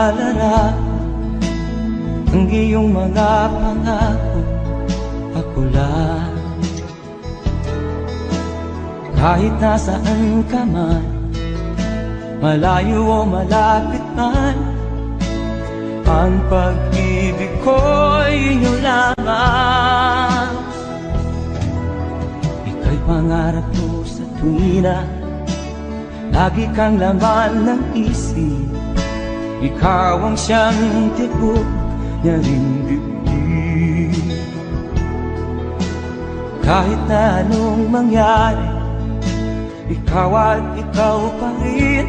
Nalalarawan ang iyong mga pangako, ako lang. Kahit nasaan ka man, malayo o malapit man, ang pag-ibig ko'y inyo lamang. Ika'y pangarap ko sa tuwina, lagi kang laman ng isip. Ikaw ang siyang tibok niya ring dibdib. Kahit na anong mangyari, ikaw at ikaw pa rin.